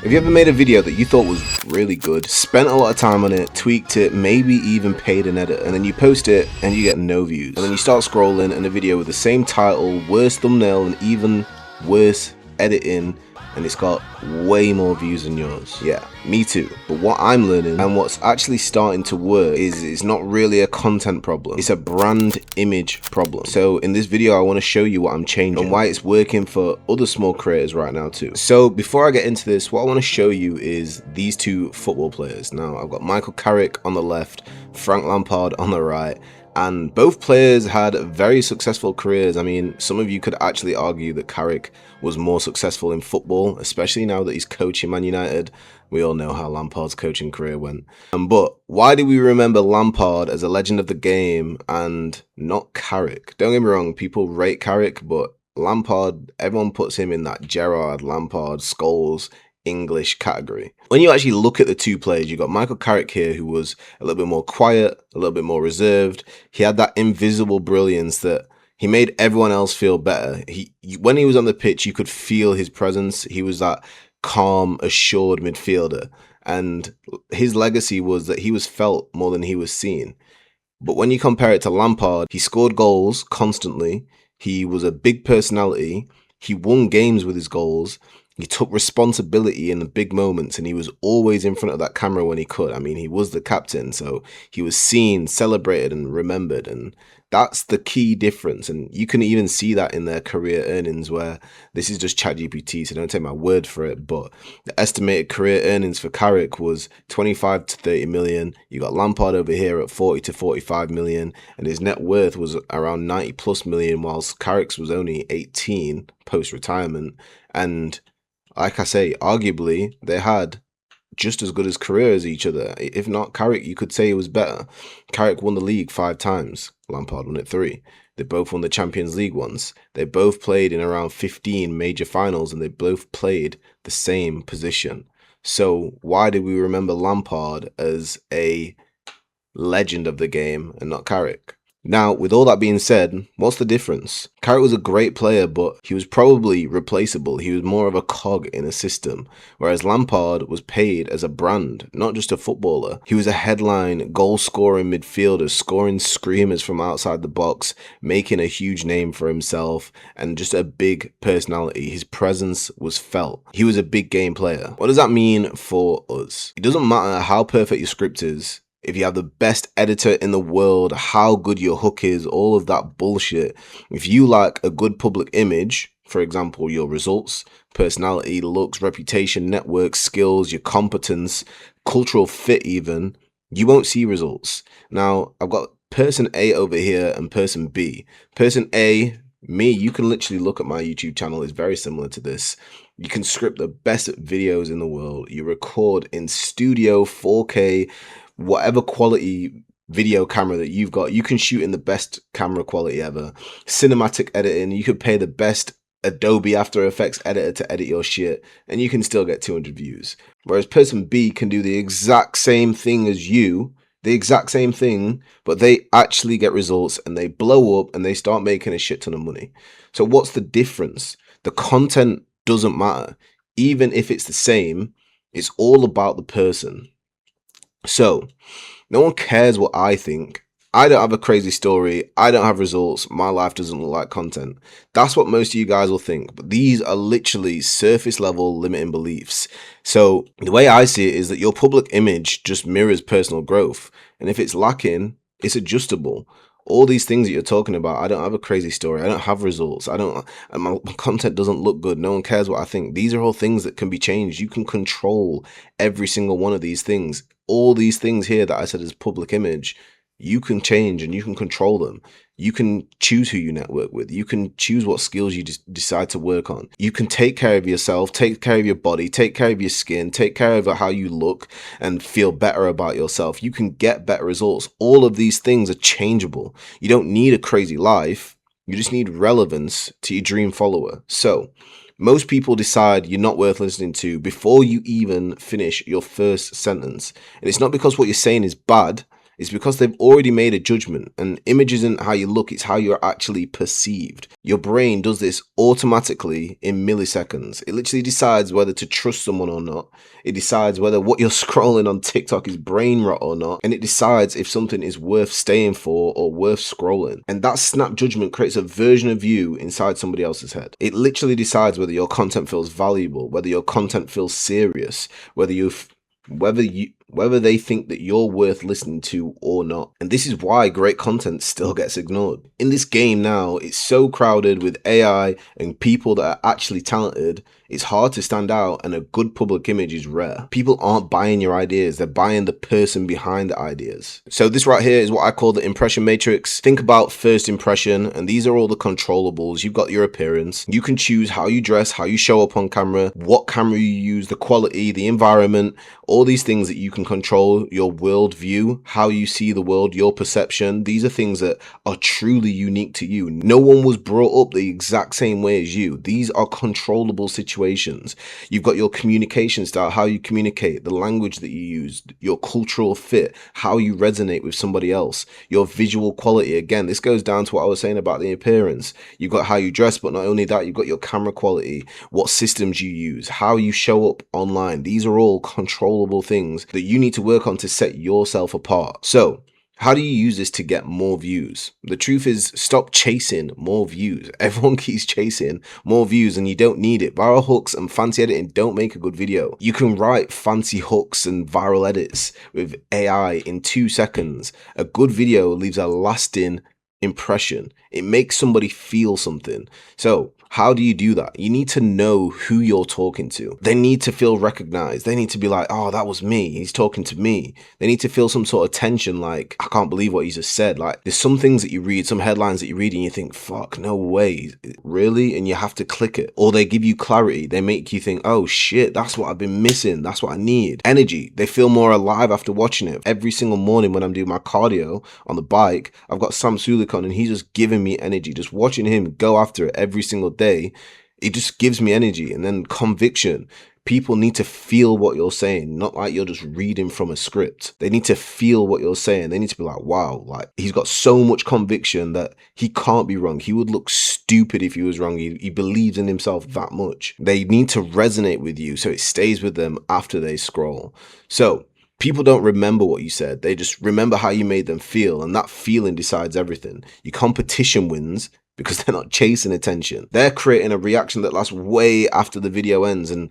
Have you ever made a video that you thought was really good, spent a lot of time on it, tweaked it, maybe even paid an edit, and then you post it and you get no views? And then you start scrolling and a video with the same title, worse thumbnail, and even worse editing, and it's got way more views than yours. Yeah, me too. But what I'm learning and what's actually starting to work is it's not really a content problem. It's a brand image problem. So in this video, I want to show you what I'm changing and why it's working for other small creators right now too. So before I get into this, what I want to show you is these two football players. Now I've got Michael Carrick on the left, Frank Lampard on the right. And both players had very successful careers. I mean, some of you could actually argue that Carrick was more successful in football, especially now that he's coaching Man United. We all know how Lampard's coaching career went. But why do we remember Lampard as a legend of the game and not Carrick? Don't get me wrong, people rate Carrick, but Lampard, everyone puts him in that Gerrard, Lampard, Scholes, English category. When you actually look at the two players, you got Michael Carrick here, who was a little bit more quiet, a little bit more reserved. He had that invisible brilliance that he made everyone else feel better. When he was on the pitch, you could feel his presence. He was that calm, assured midfielder. And his legacy was that he was felt more than he was seen. But when you compare it to Lampard, he scored goals constantly. He was a big personality. He won games with his goals. He took responsibility in the big moments, and he was always in front of that camera when he could. I mean, he was the captain, so he was seen, celebrated, and remembered, and that's the key difference. And you can even see that in their career earnings, where this is just ChatGPT, so don't take my word for it, but the estimated career earnings for Carrick was 25 to 30 million. You got Lampard over here at 40 to 45 million, and his net worth was around 90 plus million, whilst Carrick's was only 18 post-retirement. And like I say, arguably, they had just as good as career as each other. If not Carrick, you could say it was better. Carrick won the league 5 times. Lampard won it 3. They both won the Champions League once. They both played in around 15 major finals, and they both played the same position. So why do we remember Lampard as a legend of the game and not Carrick? Now, with all that being said, what's the difference? Carrick was a great player, but he was probably replaceable. He was more of a cog in a system, whereas Lampard was paid as a brand, not just a footballer. He was a headline, goal-scoring midfielder, scoring screamers from outside the box, making a huge name for himself, and just a big personality. His presence was felt. He was a big game player. What does that mean for us? It doesn't matter how perfect your script is. If you have the best editor in the world, how good your hook is, all of that bullshit. If you like a good public image, for example, your results, personality, looks, reputation, network, skills, your competence, cultural fit even, you won't see results. Now, I've got person A over here and person B. Person A, me, you can literally look at my YouTube channel. It's very similar to this. You can script the best videos in the world. You record in studio 4K, whatever quality video camera that you've got, you can shoot in the best camera quality ever. Cinematic editing, you could pay the best Adobe After Effects editor to edit your shit, and you can still get 200 views. Whereas person B can do the exact same thing as you, the exact same thing, but they actually get results and they blow up and they start making a shit ton of money. So what's the difference? The content doesn't matter. Even if it's the same, it's all about the person. So, no one cares what I think. I don't have a crazy story. I don't have results. My life doesn't look like content. That's what most of you guys will think. But these are literally surface level limiting beliefs. So, the way I see it is that your public image just mirrors personal growth. And if it's lacking, it's adjustable. All these things that you're talking about, I don't have a crazy story. I don't have results. My content doesn't look good. No one cares what I think. These are all things that can be changed. You can control every single one of these things. All these things here that I said is public image, you can change and you can control them. You can choose who you network with. You can choose what skills you decide to work on. You can take care of yourself, take care of your body, take care of your skin, take care of how you look and feel better about yourself. You can get better results. All of these things are changeable. You don't need a crazy life. You just need relevance to your dream follower. So, most people decide you're not worth listening to before you even finish your first sentence. And it's not because what you're saying is bad. It's because they've already made a judgment, and image isn't how you look, it's how you're actually perceived. Your brain does this automatically in milliseconds. It literally decides whether to trust someone or not. It decides whether what you're scrolling on TikTok is brain rot or not, and it decides if something is worth staying for or worth scrolling. And that snap judgment creates a version of you inside somebody else's head. It literally decides whether your content feels valuable, whether your content feels serious, whether they think that you're worth listening to or not. And this is why great content still gets ignored. In this game now, it's so crowded with AI and people that are actually talented, it's hard to stand out, and a good public image is rare. People aren't buying your ideas, they're buying the person behind the ideas. So this right here is what I call the impression matrix. Think about first impression, and these are all the controllables. You've got your appearance. You can choose how you dress, how you show up on camera, what camera you use, the quality, the environment, all these things that you can control, your world view, how you see the world, your perception. These are things that are truly unique to you. No one was brought up the exact same way as you. These are controllable situations. You've got your communication style, how you communicate, the language that you use, your cultural fit, how you resonate with somebody else, your visual quality. Again, this goes down to what I was saying about the appearance. You've got how you dress, but not only that, you've got your camera quality, what systems you use, how you show up online. These are all controllable things that you need to work on to set yourself apart. So how do you use this to get more views? The truth is, stop chasing more views. Everyone keeps chasing more views and you don't need it. Viral hooks and fancy editing don't make a good video. You can write fancy hooks and viral edits with AI in 2 seconds. A good video leaves a lasting impression. It makes somebody feel something. So how do you do that? You need to know who you're talking to. They need to feel recognized. They need to be like, oh, that was me. He's talking to me. They need to feel some sort of tension, like, I can't believe what he just said. Like, there's some things that you read, some headlines that you read and you think, fuck, no way. Really? And you have to click it. Or they give you clarity. They make you think, oh shit, that's what I've been missing. That's what I need. Energy. They feel more alive after watching it. Every single morning when I'm doing my cardio on the bike, I've got Sam Sulek on and he's just giving me energy. Just watching him go after it every single day, it just gives me energy. And then conviction. People need to feel what you're saying, not like you're just reading from a script. They need to feel what you're saying. They need to be like, wow, like he's got so much conviction that he can't be wrong. He would look stupid if he was wrong. He believes in himself that much. They need to resonate with you so it stays with them after they scroll. So people don't remember what you said. They just remember how you made them feel, and that feeling decides everything. Your competition wins because they're not chasing attention. They're creating a reaction that lasts way after the video ends. And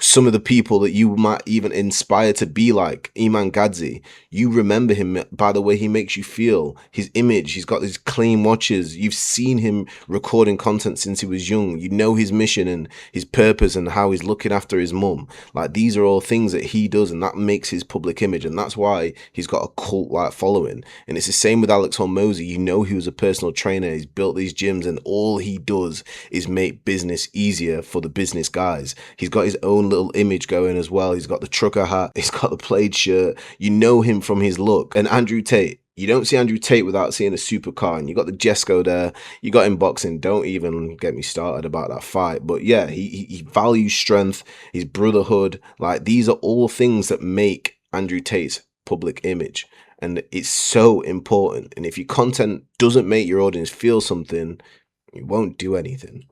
some of the people that you might even inspire to be like Iman Gadzi, you remember him by the way he makes you feel, his image. He's got these clean watches. You've seen him recording content since he was young. You know his mission and his purpose and how he's looking after his mum. Like, these are all things that he does, and that makes his public image, and that's why he's got a cult like following. And it's the same with Alex Hormozy. You know he was a personal trainer. He's built these gyms, and all he does is make business easier for the business guys. He's got his own little image going as well. He's got the trucker hat, he's got the plaid shirt. You know him from his look. And Andrew Tate, you don't see Andrew Tate without seeing a supercar, and you got the Jesco there. You got him boxing. Don't even get me started about that fight. But yeah, he values strength, his brotherhood. Like, these are all things that make Andrew Tate's public image, and it's so important. And if your content doesn't make your audience feel something, it won't do anything.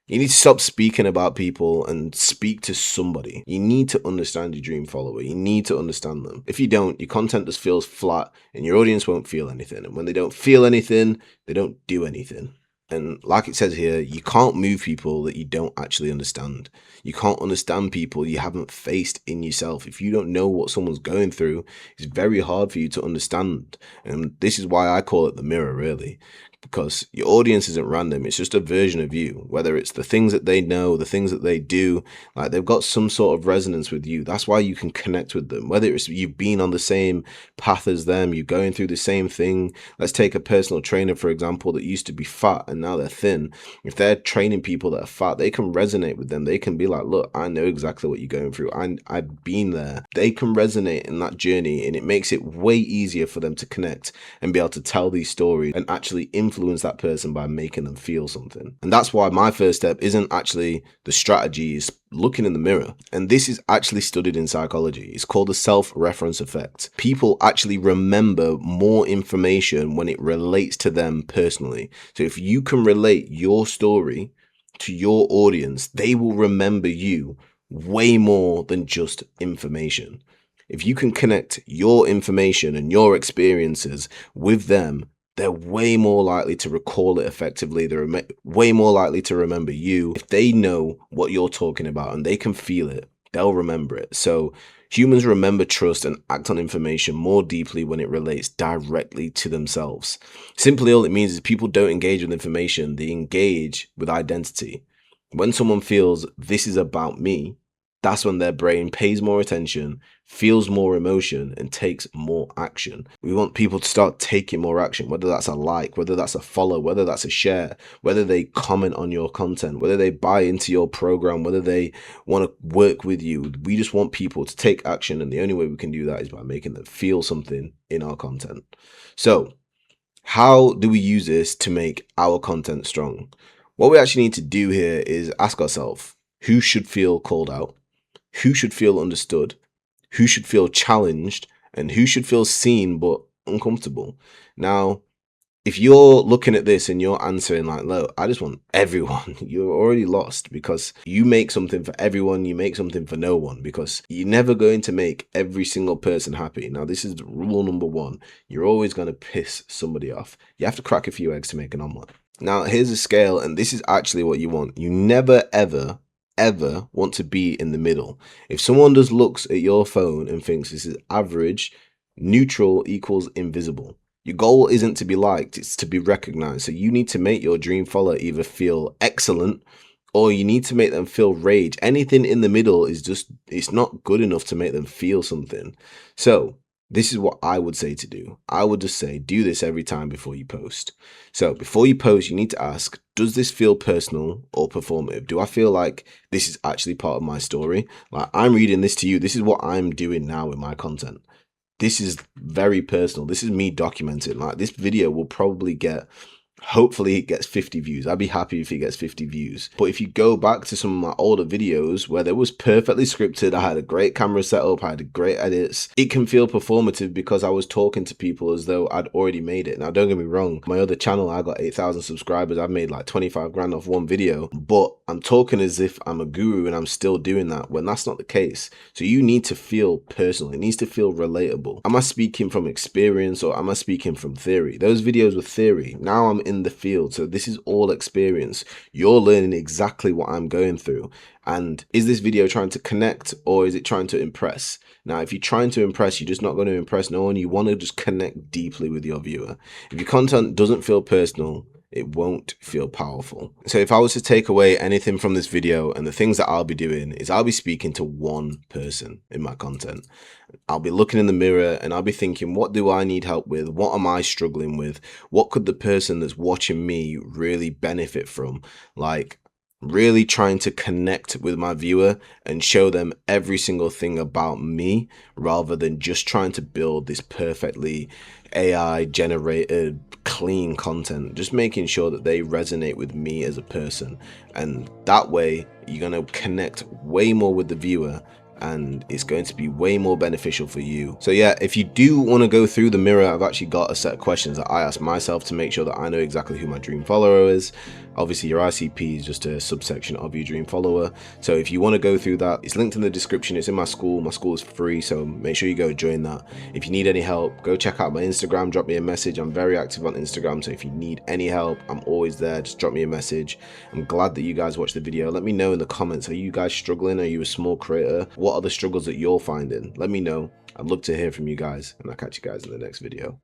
You need to stop speaking about people and speak to somebody. You need to understand your dream follower. You need to understand them. If you don't, your content just feels flat and your audience won't feel anything. And when they don't feel anything, they don't do anything. And like it says here, you can't move people that you don't actually understand. You can't understand people you haven't faced in yourself. If you don't know what someone's going through, it's very hard for you to understand. And this is why I call it the mirror, really. Because your audience isn't random. It's just a version of you, whether it's the things that they know, the things that they do, like they've got some sort of resonance with you. That's why you can connect with them, whether it's you've been on the same path as them, you're going through the same thing. Let's take a personal trainer, for example, that used to be fat and now they're thin. If they're training people that are fat, they can resonate with them. They can be like, look, I know exactly what you're going through. I've been there. They can resonate in that journey, and it makes it way easier for them to connect and be able to tell these stories and actually influence influence that person by making them feel something. And that's why my first step isn't actually the strategy, it's looking in the mirror. And this is actually studied in psychology. It's called the self-reference effect. People actually remember more information when it relates to them personally. So if you can relate your story to your audience, they will remember you way more than just information. If you can connect your information and your experiences with them, they're way more likely to recall it effectively. They're way more likely to remember you. If they know what you're talking about and they can feel it, they'll remember it. So humans remember, trust, and act on information more deeply when it relates directly to themselves. Simply, all it means is people don't engage with information, they engage with identity. When someone feels this is about me, that's when their brain pays more attention, feels more emotion, and takes more action. We want people to start taking more action, whether that's a like, whether that's a follow, whether that's a share, whether they comment on your content, whether they buy into your program, whether they want to work with you. We just want people to take action, and the only way we can do that is by making them feel something in our content. So, how do we use this to make our content strong? What we actually need to do here is ask ourselves, who should feel called out? Who should feel understood, who should feel challenged, and who should feel seen but uncomfortable. Now, if you're looking at this and you're answering like, look, I just want everyone, you're already lost, because you make something for everyone, you make something for no one, because you're never going to make every single person happy. Now, this is rule number one. You're always going to piss somebody off. You have to crack a few eggs to make an omelet. Now, here's a scale, and this is actually what you want. You never, ever want to be in the middle. If someone just looks at your phone and thinks this is average, neutral equals invisible. Your goal isn't to be liked, it's to be recognized. So you need to make your dream follower either feel excellent or you need to make them feel rage. Anything in the middle is just, it's not good enough to make them feel something. So this is what I would say to do. I would just say, do this every time before you post. So before you post, you need to ask, does this feel personal or performative? Do I feel like this is actually part of my story? Like, I'm reading this to you. This is what I'm doing now with my content. This is very personal. This is me documenting. Like, this video will probably get, hopefully it gets 50 views. I'd be happy if it gets 50 views. But if you go back to some of my older videos where there was perfectly scripted, I had a great camera setup, I had great edits, it can feel performative because I was talking to people as though I'd already made it. Now, don't get me wrong, my other channel, I got 8,000 subscribers. I've made like 25 grand off one video, but I'm talking as if I'm a guru and I'm still doing that when that's not the case. So you need to feel personal. It needs to feel relatable. Am I speaking from experience or am I speaking from theory? Those videos were theory. Now I'm in the field, so this is all experience. You're learning exactly what I'm going through. And is this video trying to connect or is it trying to impress? Now, if you're trying to impress, you're just not going to impress no one. You want to just connect deeply with your viewer. If your content doesn't feel personal, it won't feel powerful. So if I was to take away anything from this video, and the things that I'll be doing is I'll be speaking to one person in my content. I'll be looking in the mirror and I'll be thinking, what do I need help with? What am I struggling with? What could the person that's watching me really benefit from? Like, really trying to connect with my viewer and show them every single thing about me, rather than just trying to build this perfectly AI generated clean content. Just making sure that they resonate with me as a person, and that way you're going to connect way more with the viewer and it's going to be way more beneficial for you. So yeah, if you do want to go through the mirror, I've actually got a set of questions that I ask myself to make sure that I know exactly who my dream follower is. Obviously your ICP is just a subsection of your dream follower. So if you want to go through that, it's linked in the description. It's in my school. My school is free, so make sure you go join that. If you need any help, go check out my Instagram, drop me a message. I'm very active on Instagram, so if you need any help, I'm always there. Just drop me a message. I'm glad that you guys watched the video. Let me know in the comments, are you guys struggling? Are you a small creator? What are the struggles that you're finding? Let me know. I'd love to hear from you guys, and I'll catch you guys in the next video.